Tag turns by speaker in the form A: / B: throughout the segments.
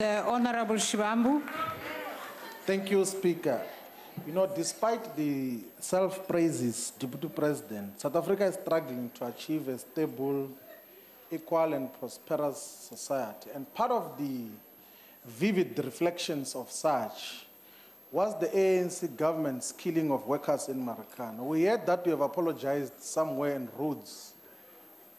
A: Honorable Shivambu.
B: Thank you, Speaker. You know, despite the self-praises, Deputy President, South Africa is struggling to achieve a stable, equal and prosperous society. And part of the vivid reflections of such was the ANC government's killing of workers in Marikana. We heard that you have apologized somewhere in Rhodes.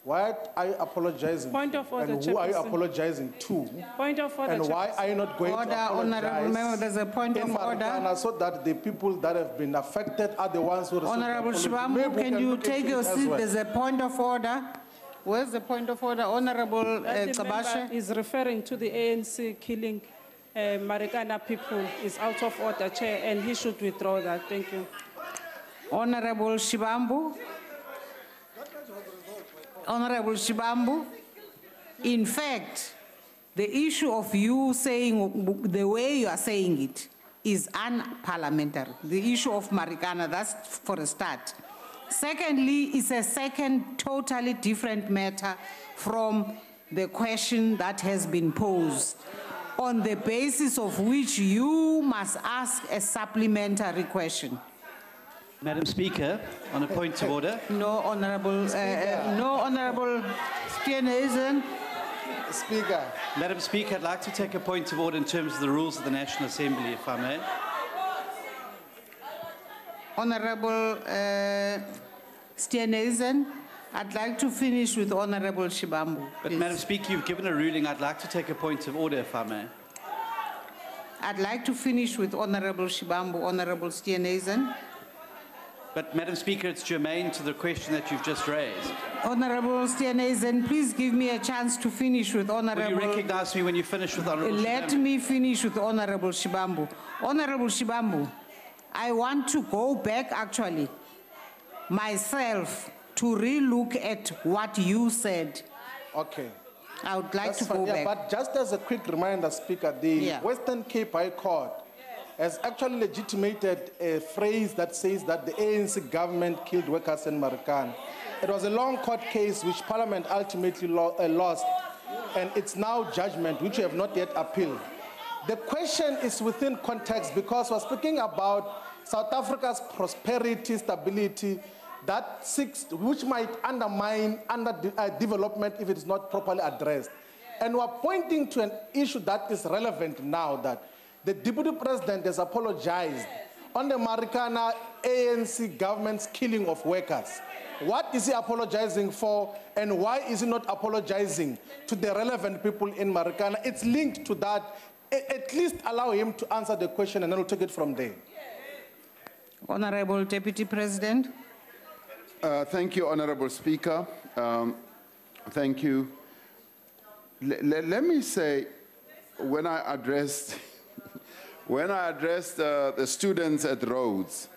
B: Why are you apologizing?
C: Point of order,
B: and who are you apologizing to?
C: Point of order.
B: And why are you not going to apologize
A: Honorable member, there's a point of order.
B: So that the people that have been affected are the ones who receive
A: Honorable Shivambu, can you take your seat?
B: Well.
A: There's a point of order. Where's the point of order? Honorable Kabashe
C: is referring to the ANC killing Marikana people. Is out of order, Chair, and he should withdraw that. Thank you.
A: Honorable Shivambu. Honorable Shivambu, in fact, the issue of you saying the way you are saying it is unparliamentary. The issue of Marikana, that's for a start. Secondly, it's a second totally different matter from the question that has been posed, on the basis of which you must ask a supplementary question.
D: Madam Speaker, on a point of order.
A: No, Honorable Steenhuisen.
B: Speaker.
D: Madam Speaker, I'd like to take a point of order in terms of the rules of the National Assembly, if I may.
A: Honorable Steenhuisen, I'd like to finish with Honorable Shivambu.
D: But Madam Speaker, you've given a ruling. I'd like to take a point of order, if I may.
A: I'd like to finish with Honorable Shivambu, Honorable Steenhuisen.
D: But Madam Speaker, it's germane to the question that you've just raised.
A: Honorable Steenhuisen, please give me a chance to finish with Honorable...
D: Will you recognize me when you finish with Honorable
A: Let
D: Shivambu?
A: me finish with Honorable Shivambu. Honorable Shivambu, I want to go back actually myself to re-look at what you said.
B: Okay.
A: I would like to go back.
B: But just as a quick reminder, Speaker, the Western Cape High Court has actually legitimated a phrase that says that the ANC government killed workers in Marikana. It was a long court case which Parliament ultimately lost, and it's now judgment which we have not yet appealed. The question is within context because we're speaking about South Africa's prosperity, stability, which might undermine development if it is not properly addressed. And we're pointing to an issue that is relevant now, that the Deputy President has apologized on the Marikana ANC government's killing of workers. What is he apologizing for, and why is he not apologizing to the relevant people in Marikana? It's linked to that. At least allow him to answer the question, and then we'll take it from there.
A: Honorable Deputy President.
E: Thank you, Honorable Speaker. Thank you. Let me say, when I addressed the students at Rhodes,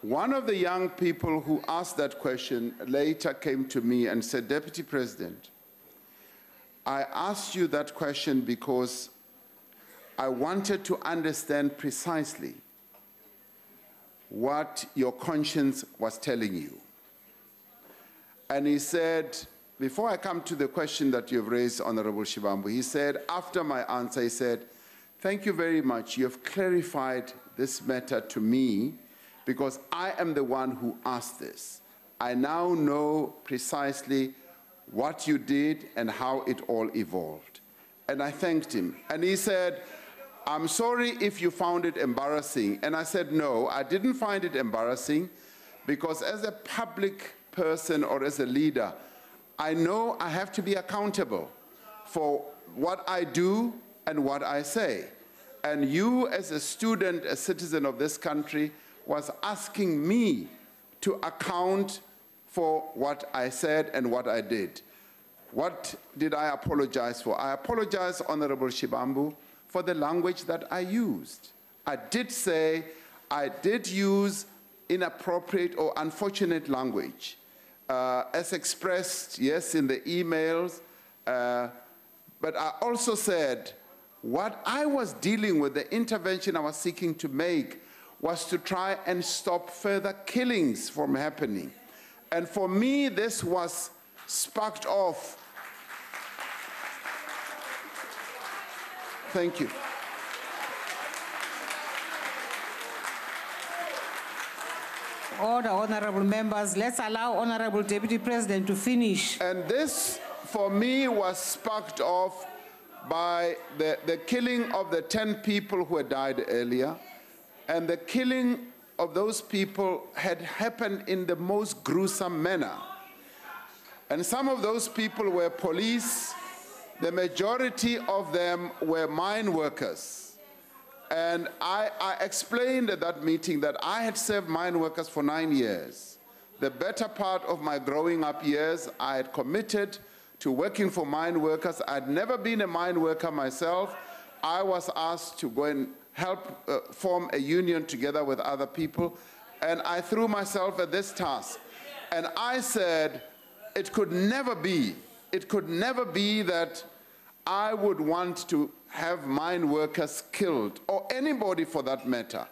E: one of the young people who asked that question later came to me and said, Deputy President, I asked you that question because I wanted to understand precisely what your conscience was telling you. And he said, before I come to the question that you've raised, Honorable Shivambu, he said, after my answer, he said, thank you very much. You have clarified this matter to me because I am the one who asked this. I now know precisely what you did and how it all evolved. And I thanked him. And he said, I'm sorry if you found it embarrassing. And I said, no, I didn't find it embarrassing because as a public person or as a leader, I know I have to be accountable for what I do and what I say. And you as a student, a citizen of this country, was asking me to account for what I said and what I did. What did I apologize for? I apologize, Honorable Shivambu, for the language that I used. I did say I did use inappropriate or unfortunate language, as expressed, yes, in the emails, but I also said what I was dealing with, the intervention I was seeking to make, was to try and stop further killings from happening. And for me, this was sparked off Thank you.
A: Order, honorable members. Let's allow Honorable Deputy President to finish.
E: And this, for me, was sparked off by the killing of the 10 people who had died earlier. And the killing of those people had happened in the most gruesome manner. And some of those people were police. The majority of them were mine workers. And I explained at that meeting that I had served mine workers for 9 years. The better part of my growing up years, I had committed to working for mine workers. I'd never been a mine worker myself. I was asked to go and help form a union together with other people. And I threw myself at this task. And I said, it could never be that I would want to have mine workers killed, or anybody for that matter,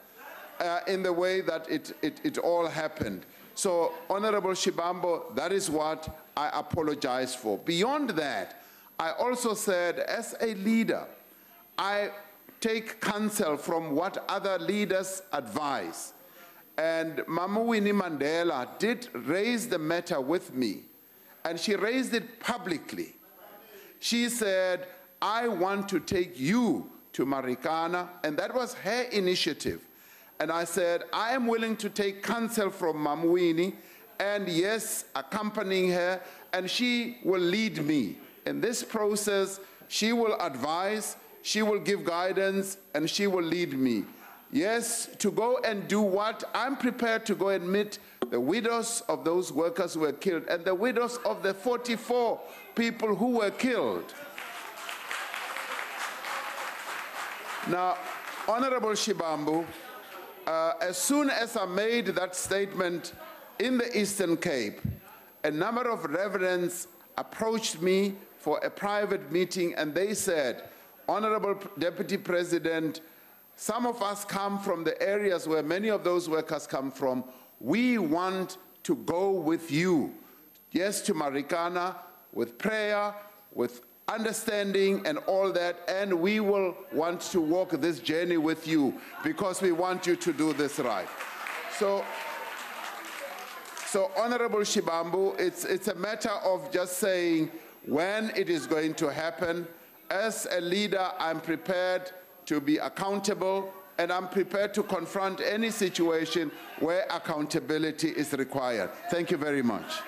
E: in the way that it all happened. So, Honorable Shivambu, that is what I apologize for. Beyond that, I also said, as a leader, I take counsel from what other leaders advise. And Mama Winnie Mandela did raise the matter with me, and she raised it publicly. She said, I want to take you to Marikana, and that was her initiative. And I said, I am willing to take counsel from Mamwini, and yes, accompanying her, and she will lead me. In this process, she will advise, she will give guidance, and she will lead me. Yes, to go and do what? I'm prepared to go and meet the widows of those workers who were killed, and the widows of the 44 people who were killed. Now, Honorable Shivambu, as soon as I made that statement in the Eastern Cape, a number of reverends approached me for a private meeting, and they said, Honorable Deputy President, some of us come from the areas where many of those workers come from. We want to go with you, yes, to Marikana, with prayer, with understanding and all that, and we will want to walk this journey with you because we want you to do this right. So Honorable Shivambu, it's a matter of just saying when it is going to happen. As a leader, I'm prepared to be accountable, and I'm prepared to confront any situation where accountability is required. Thank you very much.